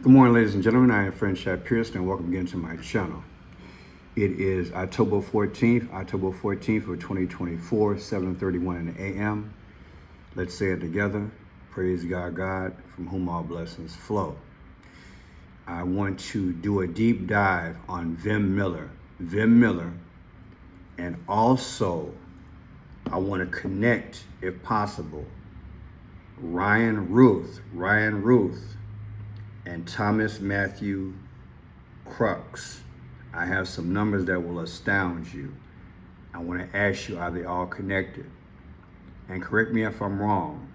Good morning, ladies and gentlemen. I am French Chad Pearson, and welcome again to my channel. It is October 14th of 2024, 7:31 in the a.m. Let's say it together. Praise God, from whom all blessings flow. I want to do a deep dive on VEM Miller, and also I want to connect, if possible, Ryan Ruth, and Thomas Matthew Crooks. I have some numbers that will astound you. I want to ask you, are they all connected? And correct me if I'm wrong.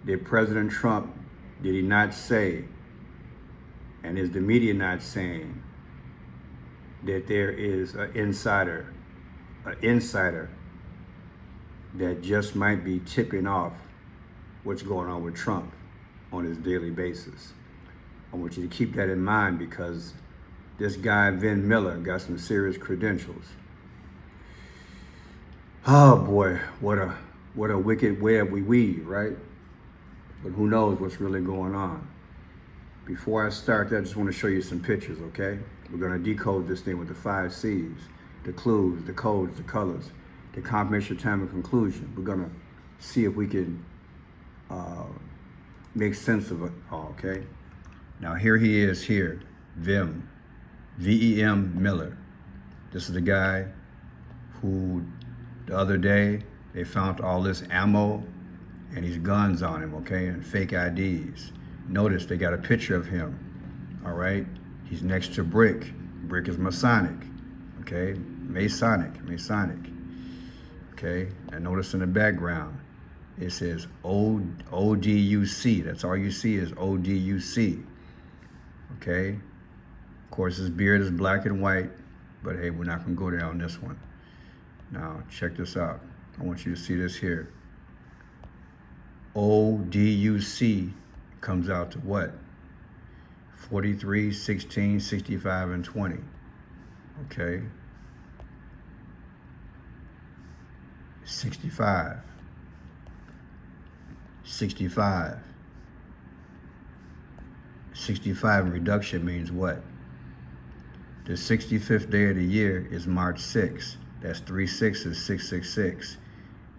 Did President Trump, did he not say, and is the media not saying, that there is an insider that just might be tipping off what's going on with Trump on his daily basis? I want you to keep that in mind, because this guy, Vern Miller, got some serious credentials. Oh boy, what a wicked web we weave, right? But who knows what's really going on. Before I start that, I just want to show you some pictures, okay? We're going to decode this thing with the 5 C's, the clues, the codes, the colors, the confirmation, time, and conclusion. We're going to see if we can make sense of it all, okay? Now here he is here, VEM, VEM Miller. This is the guy who the other day they found all this ammo and these guns on him, okay, and fake IDs. Notice they got a picture of him, all right? He's next to Brick. Brick is Masonic, okay? Masonic, okay? And notice in the background, it says ODUC. That's all you see is ODUC. Okay, of course his beard is black and white, but hey, we're not gonna go there on this one. Now check this out. I want you to see this here. ODUC comes out to what? 43, 16, 65, and 20. Okay. 65. 65 reduction means what? The 65th day of the year is March 6th. That's 3 6s, 666.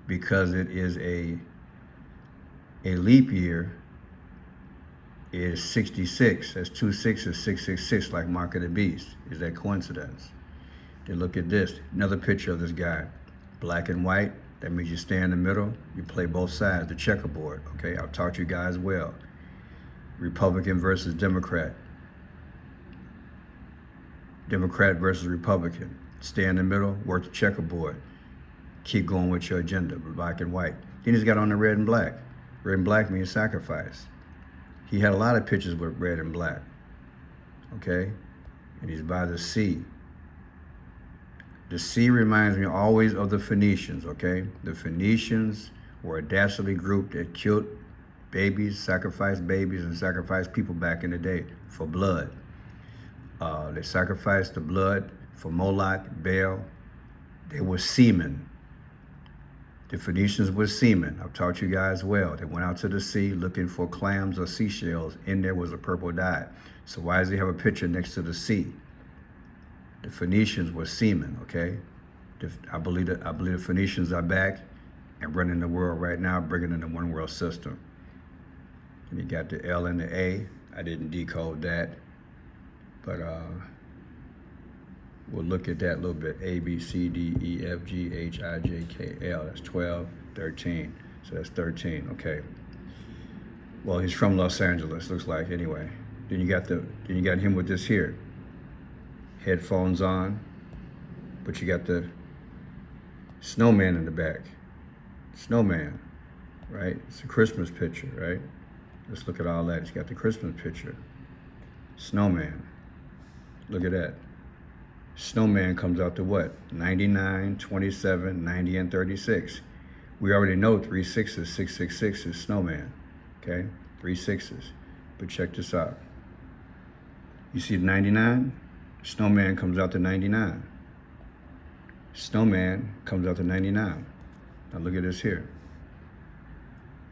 Because it is a leap year, is 66. That's 2 6s, 666, like Mark of the Beast. Is that coincidence? Then look at this. Another picture of this guy. Black and white. That means you stay in the middle. You play both sides, the checkerboard. Okay, I've taught you guys well. Republican versus Democrat. Democrat versus Republican. Stay in the middle, work the checkerboard. Keep going with your agenda, black and white. Then he's got on the red and black. Red and black means sacrifice. He had a lot of pictures with red and black, okay? And he's by the sea. The sea reminds me always of the Phoenicians, okay? The Phoenicians were a dastardly group that killed babies, sacrificed babies, and sacrificed people back in the day for blood. They sacrificed the blood for Moloch, Baal. They were seamen. The Phoenicians were seamen. I've taught you guys well. They went out to the sea looking for clams or seashells. In there was a purple dye. So why does he have a picture next to the sea? The Phoenicians were seamen, okay? I believe the Phoenicians are back and running the world right now, bringing in the one world system. And you got the L and the A. I didn't decode that, but we'll look at that a little bit. A, B, C, D, E, F, G, H, I, J, K, L. That's 12, 13. So that's 13, okay. Well, he's from Los Angeles, looks like, anyway. Then you got him with this here. Headphones on, but you got the snowman in the back. Snowman, right? It's a Christmas picture, right? Let's look at all that. It's got the Christmas picture. Snowman. Look at that. Snowman comes out to what? 99, 27, 90, and 36. We already know 3 6s, 666 is snowman. Okay? 3 6s. But check this out. You see 99? Snowman comes out to 99. Snowman comes out to 99. Now look at this here.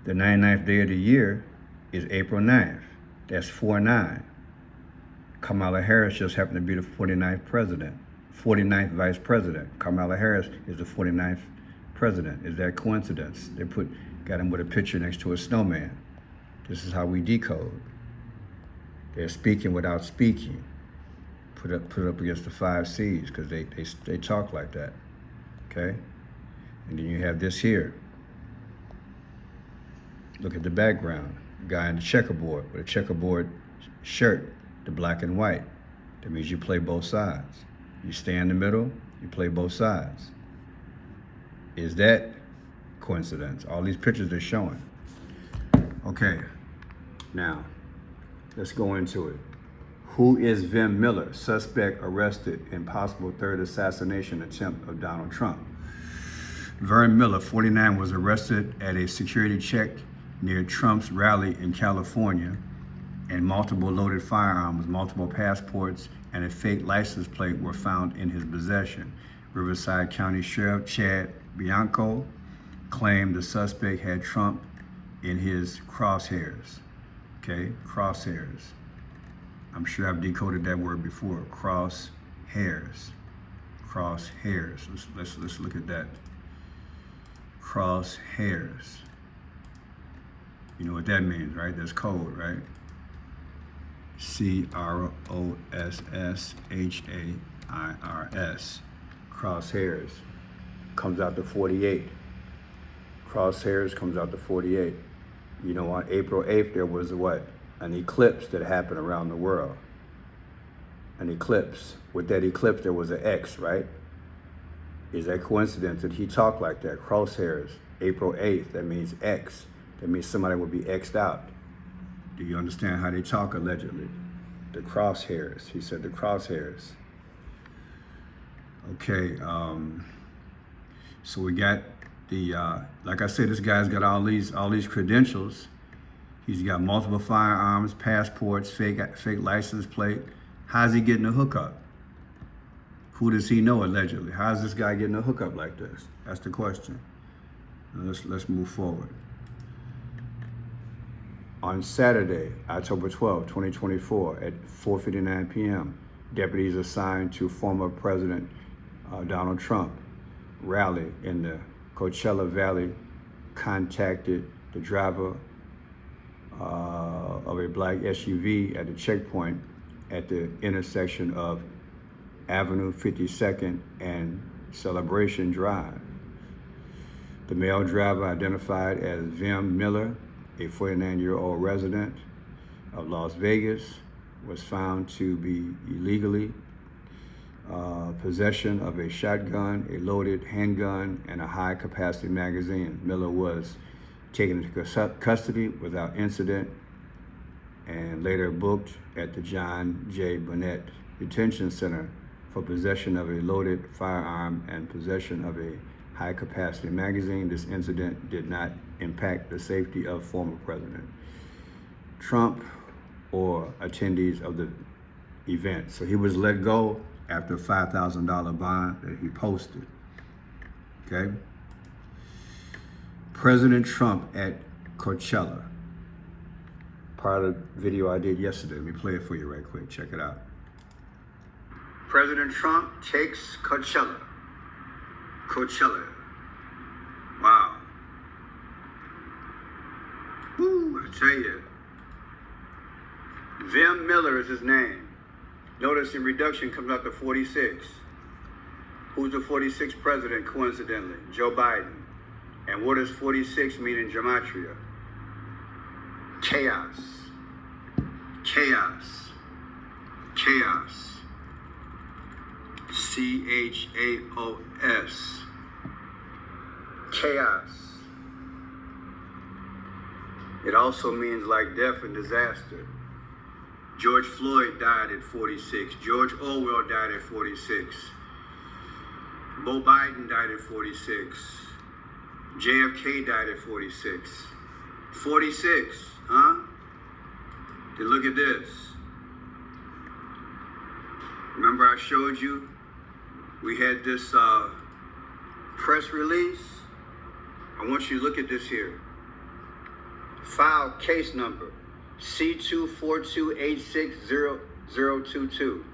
The 99th day of the year is April 9th. That's 4-9. Kamala Harris just happened to be the 49th president, 49th vice president. Kamala Harris is the 49th president. Is that coincidence? They got him with a picture next to a snowman. This is how we decode. They're speaking without speaking. Put up against the 5 C's because they talk like that. Okay? And then you have this here. Look at the background. Guy in the checkerboard with a checkerboard shirt, the black and white. That means you play both sides. You stay in the middle, you play both sides. Is that coincidence? All these pictures they're showing. Okay, now let's go into it. Who is VEM Miller, suspect arrested in possible third assassination attempt of Donald Trump? Vern Miller, 49, was arrested at a security check near Trump's rally in California, and multiple loaded firearms, multiple passports, and a fake license plate were found in his possession. Riverside County Sheriff Chad Bianco claimed the suspect had Trump in his crosshairs. Okay, crosshairs. I'm sure I've decoded that word before. Crosshairs. Crosshairs. Let's look at that. Crosshairs. You know what that means, right? That's code, right? CROSSHAIRS. Crosshairs. Comes out to 48. Crosshairs comes out to 48. You know, on April 8th, there was what? An eclipse that happened around the world. An eclipse. With that eclipse, there was an X, right? Is that coincidence that he talked like that? Crosshairs. April 8th, that means X. That means somebody will be X'd out. Do you understand how they talk allegedly? The crosshairs. He said the crosshairs. Okay, so we got the, like I said, this guy's got all these credentials. He's got multiple firearms, passports, fake license plate. How's he getting a hookup? Who does he know allegedly? How's this guy getting a hookup like this? That's the question. Let's move forward. On Saturday, October 12, 2024, at 4:59 p.m., deputies assigned to former President Donald Trump rally in the Coachella Valley contacted the driver of a black SUV at the checkpoint at the intersection of Avenue 52nd and Celebration Drive. The male driver, identified as VEM Miller, a 49-year-old resident of Las Vegas, was found to be illegally possession of a shotgun, a loaded handgun, and a high-capacity magazine. Miller was taken into custody without incident and later booked at the John J. Burnett Detention Center for possession of a loaded firearm and possession of a high-capacity magazine. This incident did not impact the safety of former President Trump or attendees of the event. So he was let go after a $5,000 bond that he posted. Okay? President Trump at Coachella. Part of the video I did yesterday. Let me play it for you right quick. Check it out. President Trump takes Coachella. Coachella. Wow. Woo, I tell you. VEM Miller is his name. Notice the reduction comes out to 46. Who's the 46th president, coincidentally? Joe Biden. And what does 46 mean in gematria? Chaos. Chaos. Chaos. C-H-A-O-S. Chaos. It also means like death and disaster. George Floyd died at 46. George Orwell died at 46. Bo Biden died at 46. JFK died at 46. 46, huh? Then look at this. Remember I showed you we had this press release? I want you to look at this here. File case number C2428600. 022.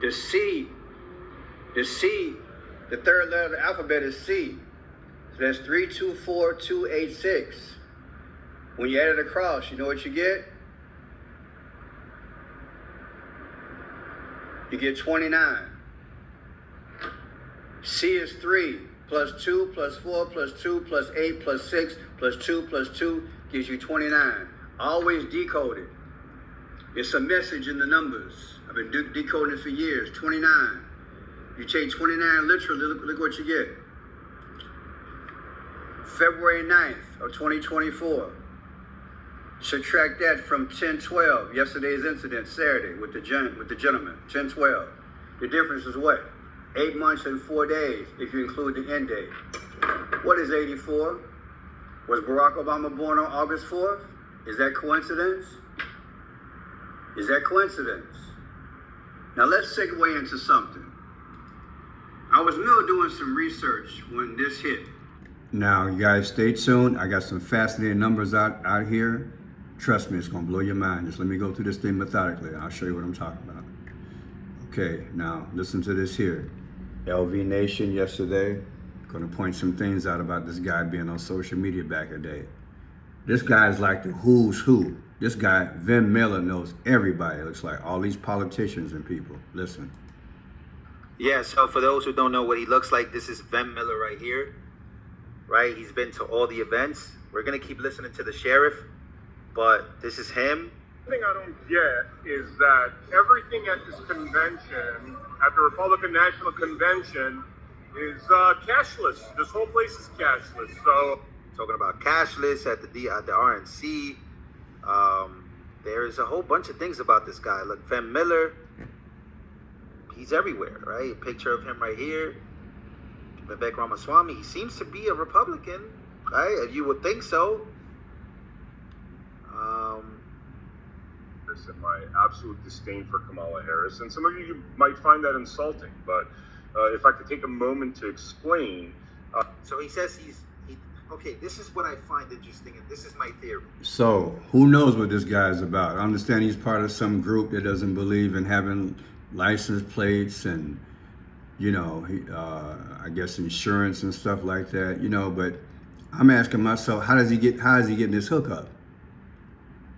The C, the third letter of the alphabet is C. So that's 324286. When you add it across, you know what you get? You get 29. C is 3 plus 2 plus 4 plus 2 plus 8 plus 6 plus 2 plus 2 gives you 29. Always decode it. It's a message in the numbers. I've been decoding it for years. 29. You take 29 literally, look what you get. February 9th of 2024. Subtract that from 10/12, yesterday's incident, Saturday, with the gentleman, 10/12. The difference is what? 8 months and 4 days, if you include the end date. What is 84? Was Barack Obama born on August 4th? Is that coincidence? Is that coincidence? Now let's segue into something. I was doing some research when this hit. Now, you guys stay tuned. I got some fascinating numbers out here. Trust me, it's gonna blow your mind. Just let me go through this thing methodically and I'll show you what I'm talking about. Okay, now listen to this here. LV Nation yesterday, gonna point some things out about this guy being on social media back in the day. This guy is like the who's who. This guy, VEM Miller, knows everybody. It looks like all these politicians and people. Listen. Yeah, so for those who don't know what he looks like, this is VEM Miller right here. Right? He's been to all the events. We're going to keep listening to the sheriff, but this is him. The thing I don't get is that everything at this convention, at the Republican National Convention, is cashless. This whole place is cashless. So, talking about cashless at the RNC. There's a whole bunch of things about this guy. Look, VEM Miller, he's everywhere, right? A picture of him right here. Vivek Ramaswamy, he seems to be a Republican, right? You would think so. And my absolute disdain for Kamala Harris, and some of you might find that insulting, but if I could take a moment to explain. So he says okay, this is what I find interesting, and this is my theory. So, who knows what this guy is about? I understand he's part of some group that doesn't believe in having license plates and, you know, I guess insurance and stuff like that, you know, but I'm asking myself, how is he getting this hookup?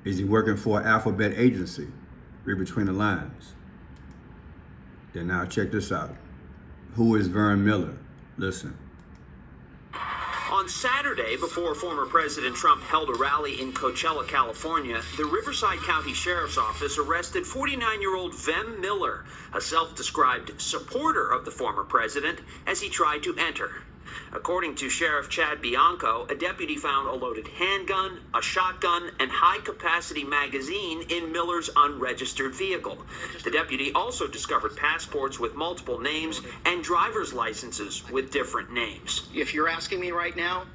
Is he working for an alphabet agency? Read between the lines. Then now check this out. Who is Vern Miller? Listen. On Saturday, before former President Trump held a rally in Coachella, California, the Riverside County Sheriff's Office arrested 49-year-old VEM Miller, a self-described supporter of the former president, as he tried to enter. According to Sheriff Chad Bianco, a deputy found a loaded handgun, a shotgun, and high-capacity magazine in Miller's unregistered vehicle. The deputy also discovered passports with multiple names and driver's licenses with different names. If you're asking me right now,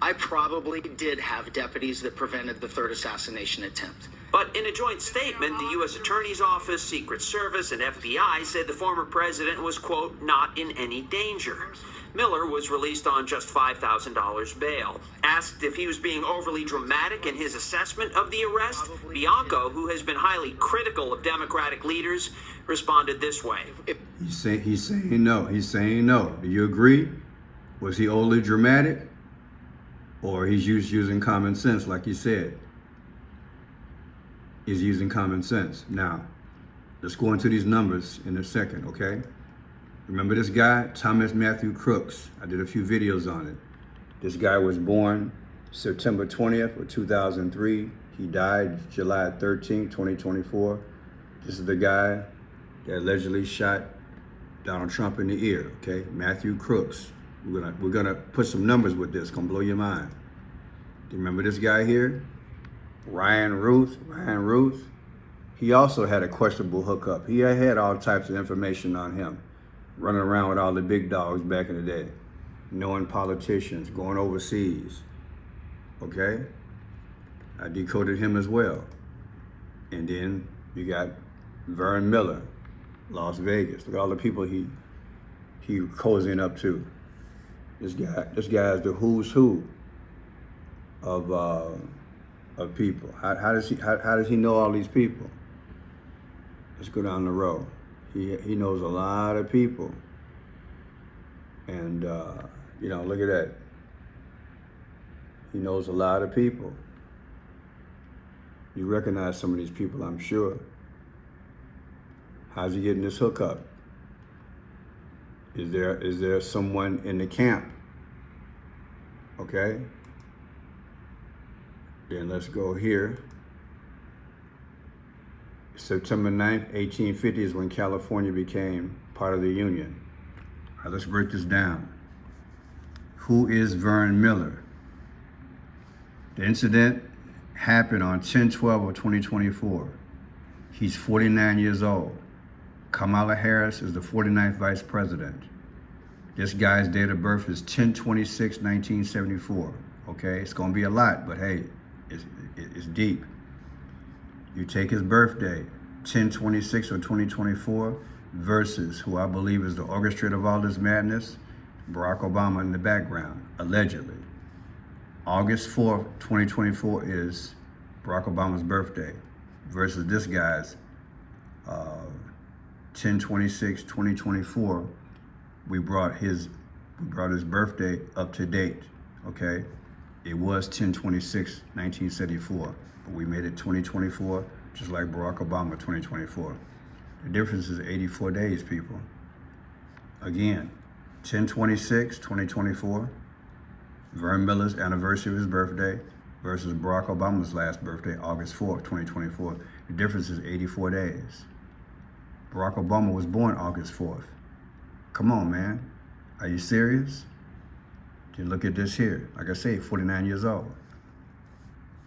I probably did have deputies that prevented the third assassination attempt. But in a joint statement, the U.S. Attorney's Office, Secret Service, and FBI said the former president was, quote, not in any danger. Miller was released on just $5,000 bail. Asked if he was being overly dramatic in his assessment of the arrest, Bianco, who has been highly critical of Democratic leaders, responded this way. He's saying no. He's saying no. Do you agree? Was he overly dramatic? Or he's using common sense, like he said? He's using common sense. Now, let's go into these numbers in a second, okay? Remember this guy, Thomas Matthew Crooks? I did a few videos on it. This guy was born September 20th of 2003. He died July 13th, 2024. This is the guy that allegedly shot Donald Trump in the ear, okay? Matthew Crooks. We're gonna put some numbers with this, gonna blow your mind. Do you remember this guy here? Ryan Ruth. He also had a questionable hookup. He had all types of information on him. Running around with all the big dogs back in the day, knowing politicians, going overseas, okay? I decoded him as well. And then you got Vern Miller, Las Vegas. Look at all the people he cozying up to. This guy is the who's who of people. How does he know all these people? Let's go down the road. He knows a lot of people. And, you know, look at that. He knows a lot of people. You recognize some of these people, I'm sure. How's he getting this hookup? Is there someone in the camp? Okay. Then let's go here. September 9th, 1850 is when California became part of the Union. All right, let's break this down. Who is Vern Miller? The incident happened on 10/12 of 2024. He's 49 years old. Kamala Harris is the 49th vice president. This guy's date of birth is 10/26/1974. Okay, it's gonna be a lot, but hey, it's deep. You take his birthday, 10/26 of 2024, versus who I believe is the orchestrator of all this madness, Barack Obama in the background, allegedly. August 4th, 2024 is Barack Obama's birthday, versus this guy's 10/26/2024. We brought his birthday up to date. Okay, it was 10/26/1974, but we made it 2024, just like Barack Obama 2024. The difference is 84 days, people. Again, 10/26/2024, Vern Miller's anniversary of his birthday, versus Barack Obama's last birthday, August 4th, 2024. The difference is 84 days. Barack Obama was born August 4th. Come on, man. Are you serious? Then look at this here. Like I say, 49 years old.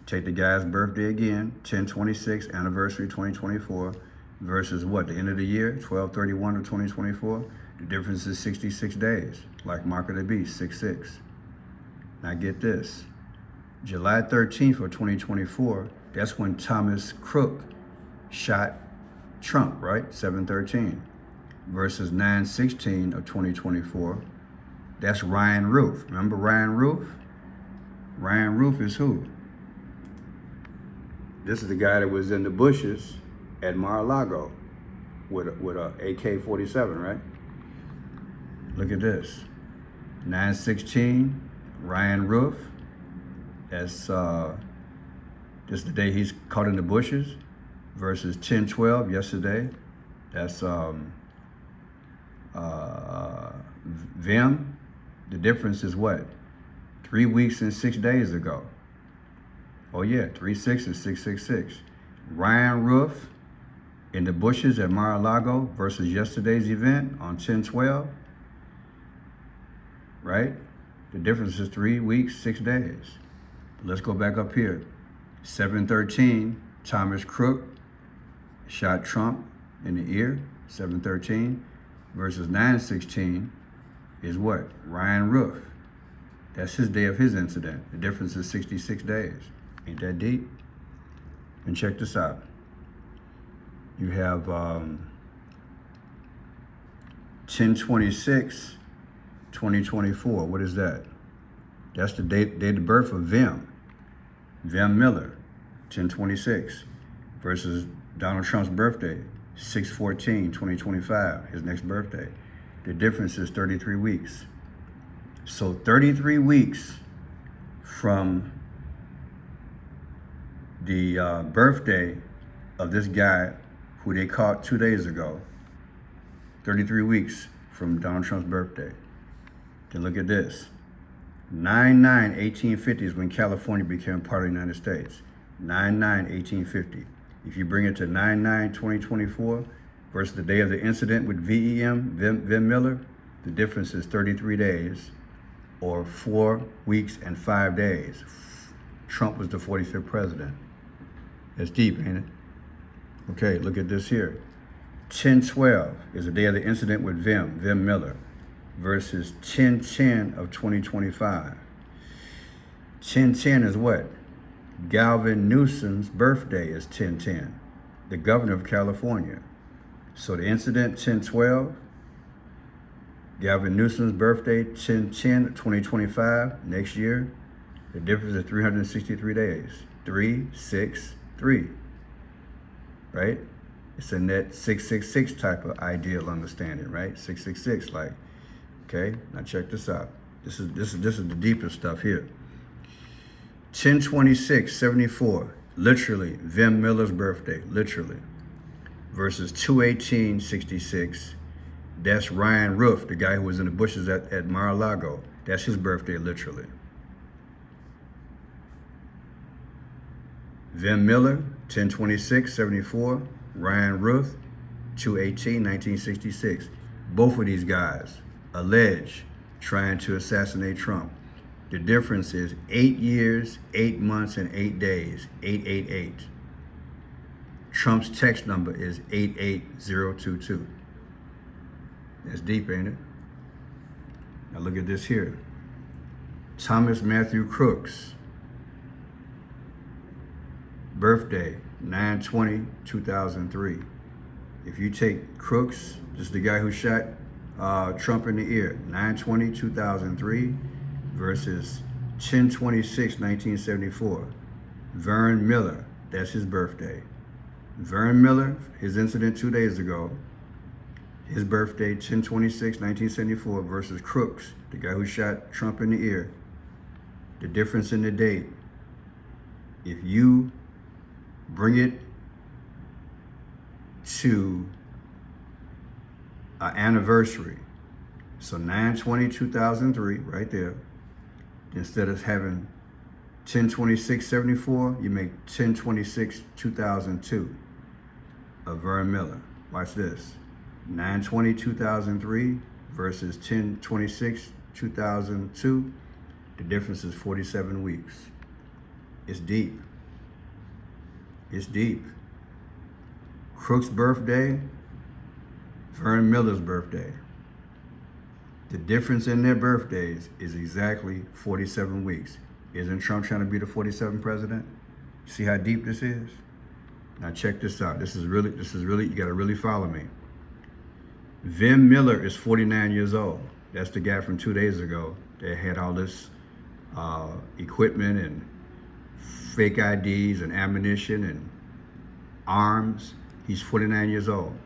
Take the guy's birthday again, 10/26, anniversary 2024, versus what, the end of the year, 12/31 of 2024? The difference is 66 days, like Mark of the Beast, 6/6. Now get this. July 13th of 2024, that's when Thomas Crooks shot Trump, right? 7/13. Versus 9/16 of 2024, that's Ryan Roof. Remember Ryan Roof? Ryan Roof is who? This is the guy that was in the bushes at Mar-a-Lago with a AK-47, right? Look at this. 9/16, Ryan Roof. That's this is the day he's caught in the bushes, versus 10/12 yesterday. That's VEM. The difference is what? 3 weeks and 6 days ago. Oh yeah, 3/6 is 666. Ryan Roof in the bushes at Mar-a-Lago versus yesterday's event on 10/12. Right? The difference is 3 weeks, 6 days. Let's go back up here. 7/13, Thomas Crooks shot Trump in the ear, 7/13, versus 9/16 is what? Ryan Roof. That's his day of his incident. The difference is 66 days. Ain't that deep? And check this out. You have 10/26/2024. What is that? That's the date of birth of VEM Miller, 10/26, versus Donald Trump's birthday, 6/14/2025, his next birthday. The difference is 33 weeks. So 33 weeks from the birthday of this guy who they caught 2 days ago, 33 weeks from Donald Trump's birthday. Then look at this. 9/9/1850 is when California became part of the United States. 9/9/1850. If you bring it to 9/9/2024 versus the day of the incident with VEM Miller, the difference is 33 days, or 4 weeks and 5 days. Trump was the 45th president. That's deep, ain't it? Okay, look at this here. 10/12 is the day of the incident with VEM Miller, versus 10/10 of 2025. 10/10 is what? Gavin Newsom's birthday is 10/10, the governor of California. So the incident 10/12, Gavin Newsom's birthday 10/10 of 2025, next year, the difference is 363 days. 3, 6, 3, right? It's in that 666 type of ideal understanding, right? 666, like, okay. Now check this out. This is the deeper stuff here. 10/26/74, literally VEM Miller's birthday, literally, versus 2/18/66. That's Ryan Roof, the guy who was in the bushes at Mar-a-Lago. That's his birthday, literally. VEM Miller, 10/26/74. Ryan Roof, 2/18/1966. Both of these guys alleged trying to assassinate Trump. The difference is 8 years, 8 months, and 8 days, 888. Trump's text number is 88022. That's deep, ain't it? Now look at this here. Thomas Matthew Crooks, birthday, 9/20/2003. If you take Crooks, this is the guy who shot Trump in the ear, 9/20/2003 versus 10/26/1974. Vern Miller, that's his birthday. Vern Miller, his incident 2 days ago, his birthday, 10/26/1974 versus Crooks, the guy who shot Trump in the ear. The difference in the date, if you bring it to an anniversary, so 9/20/2003, right there, instead of having 10/26/74, you make 10/26/2002 of Vern Miller. Watch this. 9/20/2003 versus 10/26/2002. The difference is 47 weeks. It's deep. It's deep. Crooks' birthday, Vern Miller's birthday. The difference in their birthdays is exactly 47 weeks. Isn't Trump trying to be the 47th president? See how deep this is? Now check this out. This is really, you gotta really follow me. VEM Miller is 49 years old. That's the guy from 2 days ago that had all this equipment and fake IDs and ammunition and arms. He's 49 years old.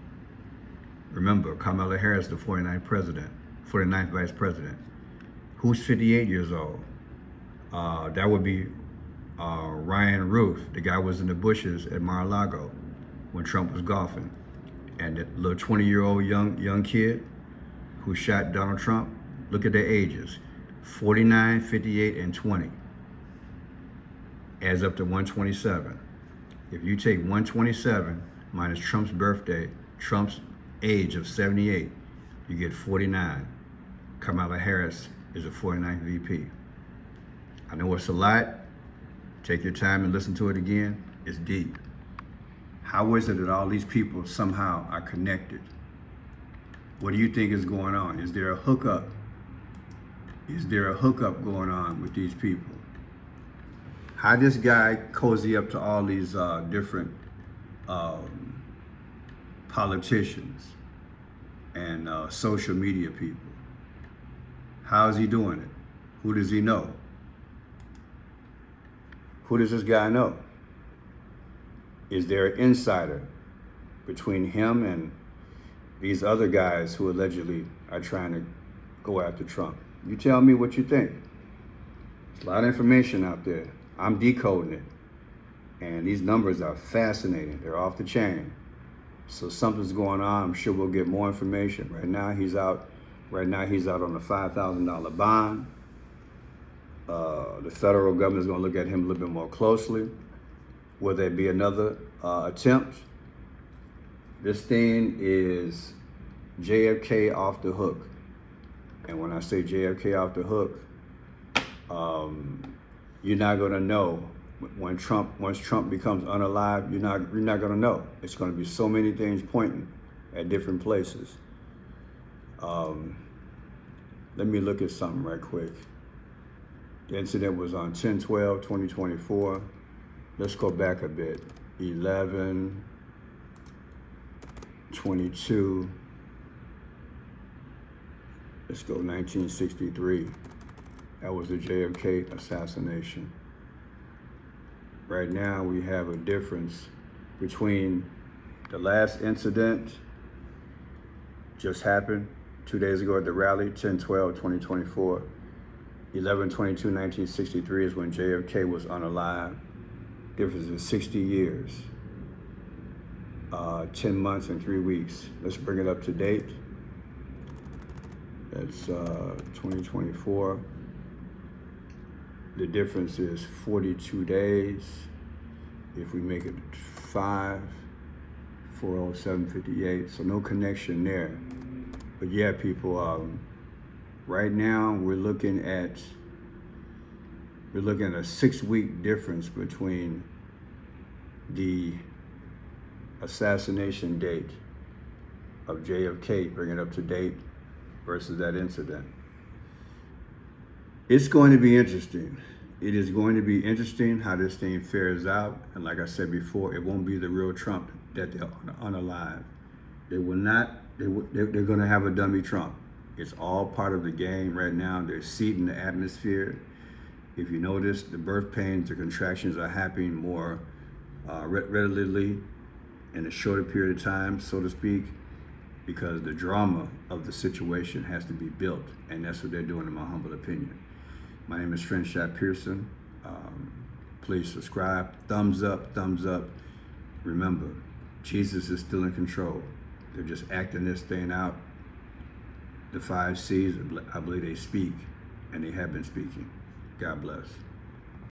Remember, Kamala Harris, the 49th vice president. Who's 58 years old? That would be Ryan Roof. The guy was in the bushes at Mar-a-Lago when Trump was golfing. And that little 20-year-old young kid who shot Donald Trump, look at their ages, 49, 58, and 20. Adds up to 127. If you take 127 minus Trump's birthday, Trump's age of 78, you get 49. Kamala Harris is a 49th VP. I know it's a lot. Take your time and listen to it again. It's deep. How is it that all these people somehow are connected? What do you think is going on? Is there a hookup? Is there a hookup going on with these people? How this guy cozy up to all these different politicians and social media people? How is he doing it? Who does he know? Who does this guy know? Is there an insider between him and these other guys who allegedly are trying to go after Trump? You tell me what you think. There's a lot of information out there. I'm decoding it. And these numbers are fascinating. They're off the chain. So something's going on. I'm sure we'll get more information. Right now he's out on a $5,000 bond. The federal government is going to look at him a little bit more closely. Will there be another attempt? This thing is JFK off the hook. And when I say JFK off the hook, you're not going to know once Trump becomes unalive. You're not going to know. It's going to be so many things pointing at different places. Let me look at something right quick. The incident was on 10/12/2024. Let's go back a bit. 11/22. Let's go 1963. That was the JFK assassination. Right now we have a difference between The last incident just happened 2 days ago at the rally, 10/12/2024. 11/22/1963 is when JFK was unalive. Difference is 60 years, 10 months and 3 weeks. Let's bring it up to date. That's 2024. The difference is 42 days. If we make it 5/407/58, so no connection there. But yeah, people, right now we're looking at a 6-week difference between the assassination date of JFK, bring it up to date, versus that incident. It's going to be interesting. It is going to be interesting how this thing fares out. And like I said before, it won't be the real Trump that they're unalive. They will not, they're going to have a dummy Trump. It's all part of the game right now. They're seeding the atmosphere. If you notice, the birth pains, the contractions are happening more readily in a shorter period of time, so to speak, because the drama of the situation has to be built, and that's what they're doing, in my humble opinion. My name is Crenshaw Pearson. Please subscribe. Thumbs up, thumbs up. Remember, Jesus is still in control. They're just acting this thing out. The 5 C's, I believe they speak, and they have been speaking. God bless.